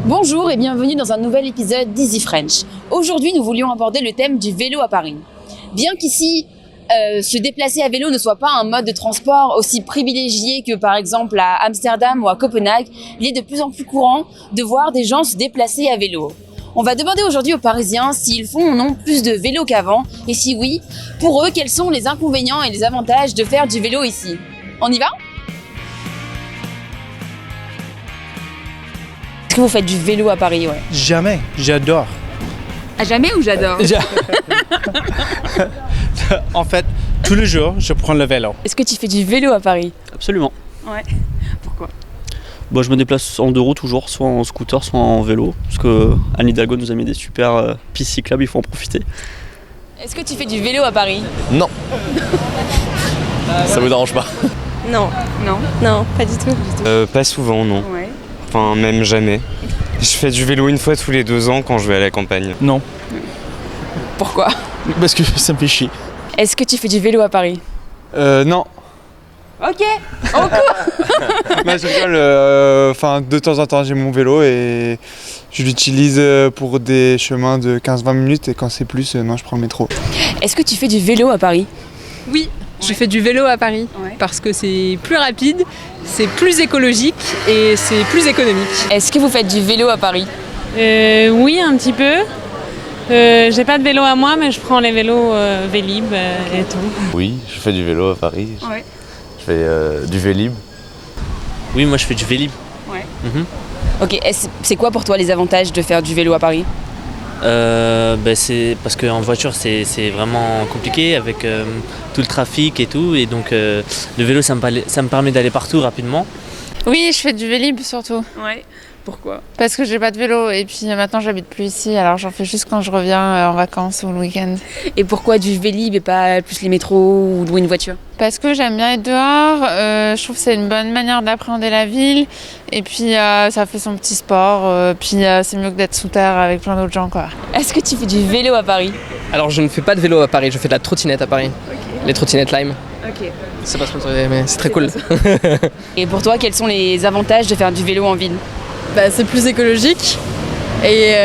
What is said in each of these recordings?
Bonjour et bienvenue dans un nouvel épisode d'Easy French. Aujourd'hui, nous voulions aborder le thème du vélo à Paris. Bien qu'ici, se déplacer à vélo ne soit pas un mode de transport aussi privilégié que par exemple à Amsterdam ou à Copenhague, il est de plus en plus courant de voir des gens se déplacer à vélo. On va demander aujourd'hui aux Parisiens s'ils font ou non plus de vélo qu'avant, et si oui, pour eux, quels sont les inconvénients et les avantages de faire du vélo ici. On y va ? Est-ce que vous faites du vélo à Paris, ouais? Jamais, j'adore. À jamais ou j'adore? En fait, tous les jours, je prends le vélo. Est-ce que tu fais du vélo à Paris? Absolument. Ouais. Pourquoi? Bon, je me déplace en deux roues toujours, soit en scooter, soit en vélo. Parce que Anne Hidalgo nous a mis des super pistes cyclables, il faut en profiter. Est-ce que tu fais du vélo à Paris? Non. Ça vous dérange pas? Non. Non. Non, pas du tout. Pas souvent, non. Ouais. Enfin, même jamais. Je fais du vélo une fois tous les 2 ans quand je vais à la campagne. Non, Pourquoi? parce que ça me fait chier. Est-ce que tu fais du vélo à Paris? Non. Ok. Bah, je rigole, enfin, de temps en temps, j'ai mon vélo et je l'utilise pour des chemins de 15-20 minutes et quand c'est plus, non, je prends le métro. Est-ce que tu fais du vélo à Paris? Oui, je fais du vélo à Paris Ouais. parce que c'est plus rapide, c'est plus écologique et c'est plus économique. Est-ce que vous faites du vélo à Paris? Oui, un petit peu. J'ai pas de vélo à moi, mais je prends les vélos Vélib et tout. Oui, je fais du vélo à Paris. Ouais. Je fais du Vélib. Oui, moi je fais du Vélib. Ok, c'est quoi pour toi les avantages de faire du vélo à Paris? C'est parce qu'en voiture c'est vraiment compliqué avec tout le trafic et tout. Et donc le vélo ça me permet d'aller partout rapidement. Oui, je fais du Vélib surtout. Ouais. Pourquoi? Parce que j'ai pas de vélo et puis maintenant j'habite plus ici, alors j'en fais juste quand je reviens en vacances ou le week-end. Et pourquoi du Vélib et pas plus les métros ou louer une voiture? Parce que j'aime bien être dehors, je trouve que c'est une bonne manière d'appréhender la ville et puis ça fait son petit sport, puis c'est mieux que d'être sous terre avec plein d'autres gens quoi. Est-ce que tu fais du vélo à Paris? Alors je ne fais pas de vélo à Paris, je fais de la trottinette à Paris. Les trottinettes Lime. Ok. C'est pas sponsorisé mais c'est très cool. Et pour toi, quels sont les avantages de faire du vélo en ville? C'est plus écologique et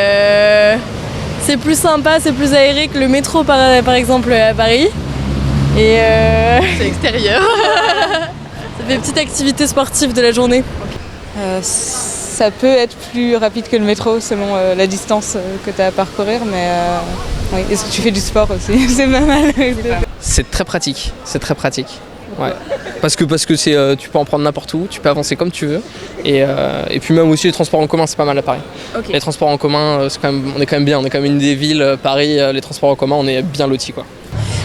c'est plus sympa, c'est plus aéré que le métro par exemple à Paris. Et c'est extérieur. Ça fait une petite activité sportive de la journée. Ça peut être plus rapide que le métro selon la distance que tu as à parcourir, mais oui. Est-ce que tu fais du sport aussi? C'est pas mal. C'est très pratique, c'est très pratique. Ouais. Parce que c'est, tu peux en prendre n'importe où, tu peux avancer comme tu veux. Et puis même aussi les transports en commun, c'est pas mal à Paris. Ok. Les transports en commun, on est quand même bien, on est quand même une des villes, Paris, les transports en commun, on est bien lotis quoi.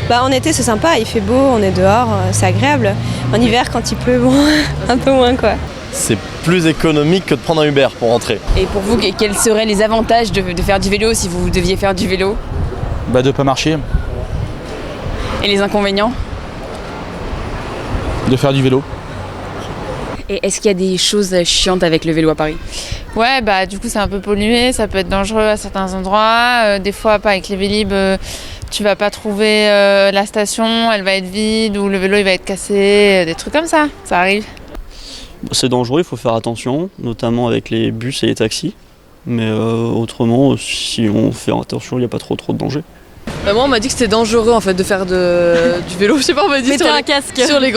En été c'est sympa, il fait beau, on est dehors, c'est agréable. En hiver quand il pleut, bon, un peu moins quoi. C'est plus économique que de prendre un Uber pour rentrer. Et pour vous, quels seraient les avantages de faire du vélo si vous deviez faire du vélo? Bah, de pas marcher, Et les inconvénients? de faire du vélo. Et est-ce qu'il y a des choses chiantes avec le vélo à Paris? Ouais, du coup c'est un peu pollué, ça peut être dangereux à certains endroits. Des fois, pas avec les Vélib, tu vas pas trouver la station, elle va être vide ou le vélo il va être cassé, des trucs comme ça arrive. C'est dangereux, il faut faire attention, notamment avec les bus et les taxis. Mais autrement, si on fait attention, il n'y a pas trop de danger. Moi on m'a dit que c'était dangereux en fait de faire du vélo, je sais pas, on m'a dit Mettez un casque sur les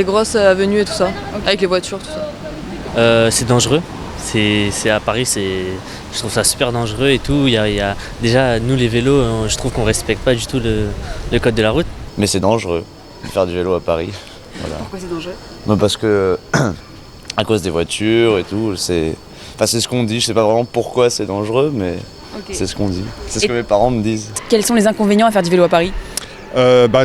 grosses avenues et tout ça, avec les voitures, tout ça. C'est dangereux. C'est à Paris, je trouve ça super dangereux et tout. Il y a déjà nous les vélos, je trouve qu'on respecte pas du tout le code de la route. Mais c'est dangereux de faire du vélo à Paris. Voilà. Pourquoi c'est dangereux? Parce que à cause des voitures et tout, c'est ce qu'on dit. Je sais pas vraiment pourquoi c'est dangereux, mais c'est ce qu'on dit. C'est ce que mes parents me disent. Quels sont les inconvénients à faire du vélo à Paris?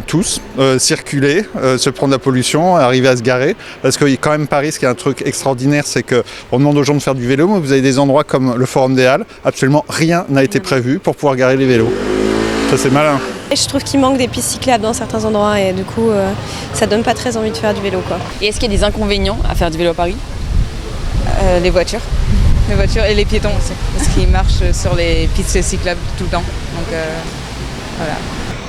Tous, circuler, se prendre la pollution, arriver à se garer. Parce que quand même Paris, ce qui est un truc extraordinaire, c'est qu'on demande aux gens de faire du vélo, mais vous avez des endroits comme le Forum des Halles, absolument rien n'a été prévu pour pouvoir garer les vélos. Ça c'est malin. Et je trouve qu'il manque des pistes cyclables dans certains endroits et du coup ça donne pas très envie de faire du vélo quoi. Et est-ce qu'il y a des inconvénients à faire du vélo à Paris? Les voitures. Les voitures et les piétons aussi, parce qu'ils marchent sur les pistes cyclables tout le temps. Donc voilà.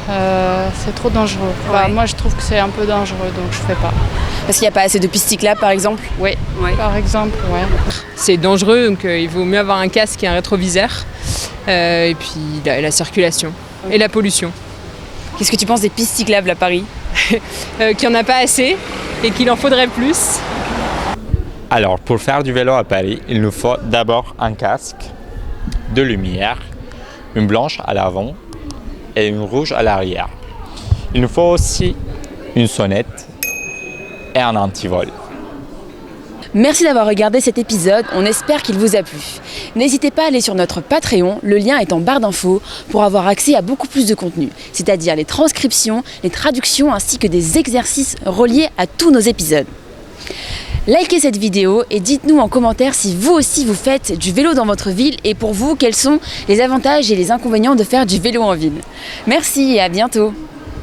c'est trop dangereux. Enfin, moi, je trouve que c'est un peu dangereux, donc je fais pas. Parce qu'il n'y a pas assez de pistes cyclables, par exemple? Oui, par exemple, ouais. C'est dangereux, donc il vaut mieux avoir un casque et un rétroviseur. Et puis la circulation et la pollution. Qu'est-ce que tu penses des pistes cyclables à Paris? Qu'il n'y en a pas assez et qu'il en faudrait plus. Alors, pour faire du vélo à Paris, il nous faut d'abord un casque, deux lumières, une blanche à l'avant et une rouge à l'arrière. Il nous faut aussi une sonnette et un antivol. Merci d'avoir regardé cet épisode, on espère qu'il vous a plu. N'hésitez pas à aller sur notre Patreon, le lien est en barre d'infos, pour avoir accès à beaucoup plus de contenu, c'est-à-dire les transcriptions, les traductions ainsi que des exercices reliés à tous nos épisodes. Likez cette vidéo et dites-nous en commentaire si vous aussi vous faites du vélo dans votre ville et pour vous, quels sont les avantages et les inconvénients de faire du vélo en ville. Merci et à bientôt.